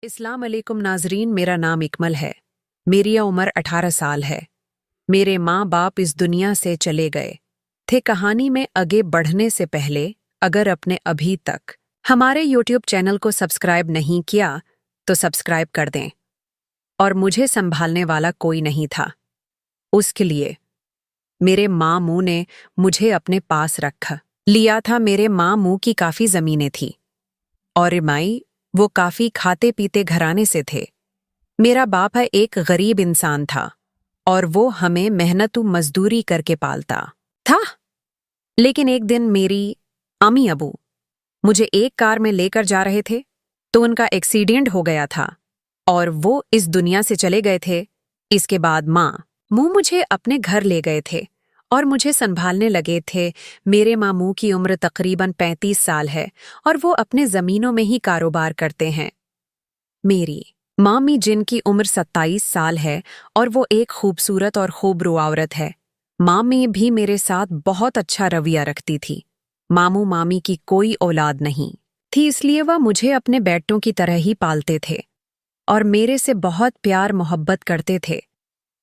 अस्सलाम वालेकुम नाजरीन, मेरा नाम इकमल है। मेरी उम्र 18 साल है। मेरे माँ बाप इस दुनिया से चले गए थे कहानी में आगे बढ़ने से पहले। अगर अपने अभी तक हमारे यूट्यूब चैनल को सब्सक्राइब नहीं किया तो सब्सक्राइब कर दें। और मुझे संभालने वाला कोई नहीं था। उसके लिए मेरे मामू ने मुझे अपने पास रख लिया था। मेरे मामू की काफ़ी ज़मीनें थी और माई वो काफ़ी खाते पीते घराने से थे। मेरा बाप है एक गरीब इंसान था और वो हमें मेहनत मजदूरी करके पालता था। लेकिन एक दिन मेरी अम्मी अबू मुझे एक कार में लेकर जा रहे थे तो उनका एक्सीडेंट हो गया था और वो इस दुनिया से चले गए थे। इसके बाद मामू मुझे अपने घर ले गए थे और मुझे संभालने लगे थे। मेरे मामू की उम्र तकरीबन 35 साल है और वो अपने ज़मीनों में ही कारोबार करते हैं। मेरी मामी जिनकी उम्र 27 साल है और वो एक खूबसूरत और खूबरू औरत है। मामी भी मेरे साथ बहुत अच्छा रवैया रखती थी। मामू मामी की कोई औलाद नहीं थी, इसलिए वह मुझे अपने बेटों की तरह ही पालते थे और मेरे से बहुत प्यार मोहब्बत करते थे।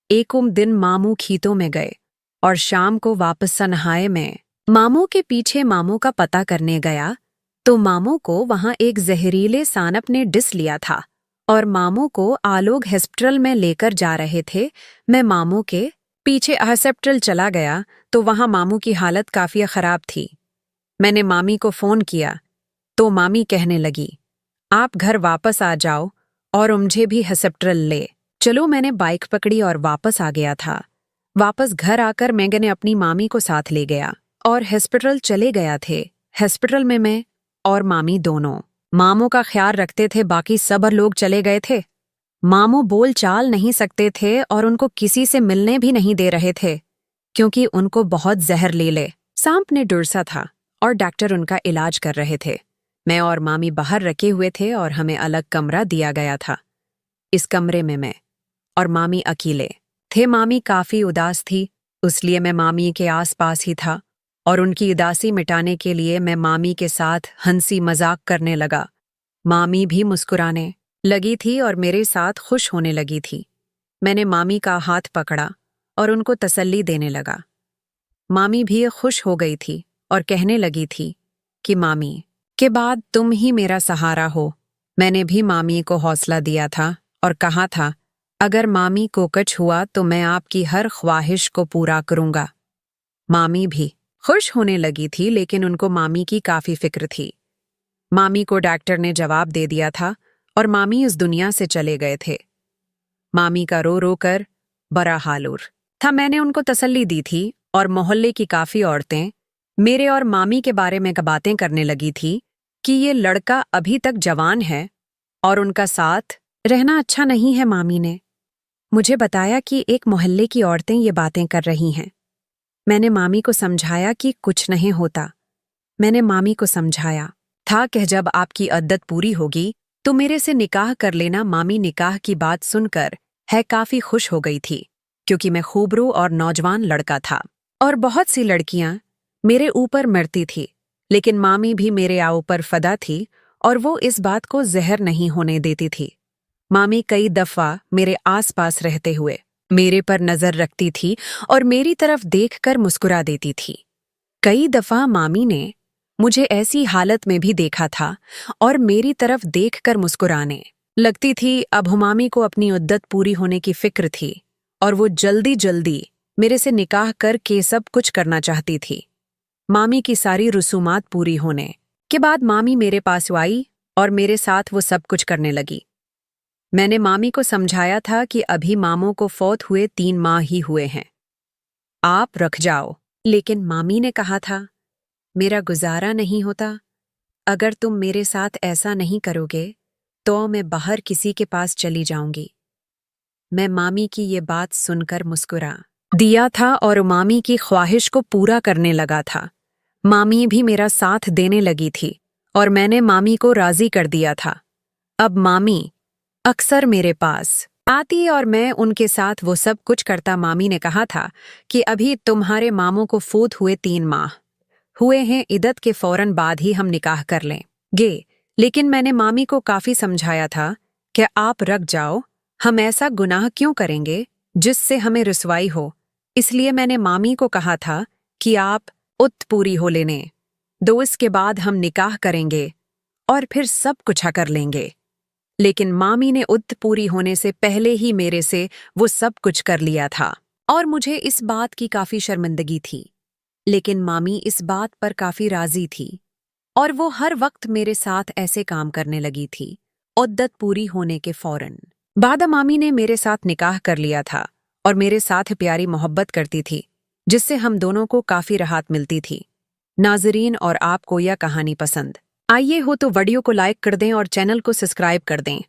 एक दिन मामू खेतों में गए और शाम को वापस सनहाए में मामू के पीछे मामू का पता करने गया तो मामू को वहां एक जहरीले सांप ने डिस लिया था और मामू को आलोग हॉस्पिटल में लेकर जा रहे थे। मैं मामू के पीछे हॉस्पिटल चला गया तो वहां मामू की हालत काफी खराब थी। मैंने मामी को फोन किया तो मामी कहने लगी, आप घर वापस आ जाओ और मुझे भी हॉस्पिटल ले चलो। मैंने बाइक पकड़ी और वापस आ गया था। वापस घर आकर मैंने अपनी मामी को साथ ले गया और हॉस्पिटल चले गया थे। हॉस्पिटल में मैं और मामी दोनों मामू का ख्याल रखते थे, बाकी सब लोग चले गए थे। मामू बोल चाल नहीं सकते थे और उनको किसी से मिलने भी नहीं दे रहे थे क्योंकि उनको बहुत जहरीले सांप ने डुरसा था और डॉक्टर उनका इलाज कर रहे थे। मैं और मामी बाहर रखे हुए थे और हमें अलग कमरा दिया गया था। इस कमरे में मैं और मामी अकेले थे। मामी काफी उदास थी, इसलिए मैं मामी के आसपास ही था और उनकी उदासी मिटाने के लिए मैं मामी के साथ हंसी मजाक करने लगा। मामी भी मुस्कुराने लगी थी और मेरे साथ खुश होने लगी थी। मैंने मामी का हाथ पकड़ा और उनको तसल्ली देने लगा। मामी भी खुश हो गई थी और कहने लगी थी कि मामी के बाद तुम ही मेरा सहारा हो। मैंने भी मामी को हौसला दिया था और कहा था, अगर मामी को कुछ हुआ तो मैं आपकी हर ख्वाहिश को पूरा करूंगा। मामी भी खुश होने लगी थी, लेकिन उनको मामी की काफी फिक्र थी। मामी को डॉक्टर ने जवाब दे दिया था और मामी इस दुनिया से चले गए थे। मामी का रो रो कर बड़ा हालूर था। मैंने उनको तसल्ली दी थी और मोहल्ले की काफी औरतें मेरे और मामी के बारे में बातें करने लगी थी कि ये लड़का अभी तक जवान है और उनका साथ रहना अच्छा नहीं है। मामी ने मुझे बताया कि एक मोहल्ले की औरतें ये बातें कर रही हैं। मैंने मामी को समझाया कि कुछ नहीं होता। मैंने मामी को समझाया था कि जब आपकी अद्दत पूरी होगी तो मेरे से निकाह कर लेना। मामी निकाह की बात सुनकर है काफी खुश हो गई थी क्योंकि मैं खूबरू और नौजवान लड़का था और बहुत सी लड़कियां मेरे ऊपर मरती थी, लेकिन मामी भी मेरे ऊपर फदा थी और वो इस बात को जहर नहीं होने देती थी। मामी कई दफा मेरे आसपास रहते हुए मेरे पर नजर रखती थी और मेरी तरफ देखकर मुस्कुरा देती थी। कई दफा मामी ने मुझे ऐसी हालत में भी देखा था और मेरी तरफ देखकर मुस्कुराने लगती थी। अब मामी को अपनी उद्दत पूरी होने की फिक्र थी और वो जल्दी जल्दी मेरे से निकाह करके सब कुछ करना चाहती थी। मामी की सारी रसूमात पूरी होने के बाद मामी मेरे पास आई और मेरे साथ वो सब कुछ करने लगी। मैंने मामी को समझाया था कि अभी मामों को फौत हुए 3 माह ही हुए हैं, आप रख जाओ। लेकिन मामी ने कहा था, मेरा गुजारा नहीं होता। अगर तुम मेरे साथ ऐसा नहीं करोगे तो मैं बाहर किसी के पास चली जाऊंगी। मैं मामी की ये बात सुनकर मुस्कुरा दिया था और मामी की ख्वाहिश को पूरा करने लगा था। मामी भी मेरा साथ देने लगी थी और मैंने मामी को राजी कर दिया था। अब मामी अक्सर मेरे पास आती और मैं उनके साथ वो सब कुछ करता। मामी ने कहा था कि अभी तुम्हारे मामों को फौत हुए 3 माह हुए हैं, इद्दत के फौरन बाद ही हम निकाह कर लेंगे। लेकिन मैंने मामी को काफी समझाया था क्या आप रख जाओ, हम ऐसा गुनाह क्यों करेंगे जिससे हमें रुसवाई हो। इसलिए मैंने मामी को कहा था कि आप उत पूरी हो लेने दो, इसके बाद हम निकाह करेंगे और फिर सब कुछ कर लेंगे। लेकिन मामी ने उत पूरी होने से पहले ही मेरे से वो सब कुछ कर लिया था और मुझे इस बात की काफी शर्मिंदगी थी। लेकिन मामी इस बात पर काफी राजी थी और वो हर वक्त मेरे साथ ऐसे काम करने लगी थी। उद्दत पूरी होने के फौरन बाद मामी ने मेरे साथ निकाह कर लिया था और मेरे साथ प्यारी मोहब्बत करती थी, जिससे हम दोनों को काफी राहत मिलती थी। नाजरीन, और आपको यह कहानी पसंद आई हो तो वीडियो को लाइक कर दें और चैनल को सब्सक्राइब कर दें।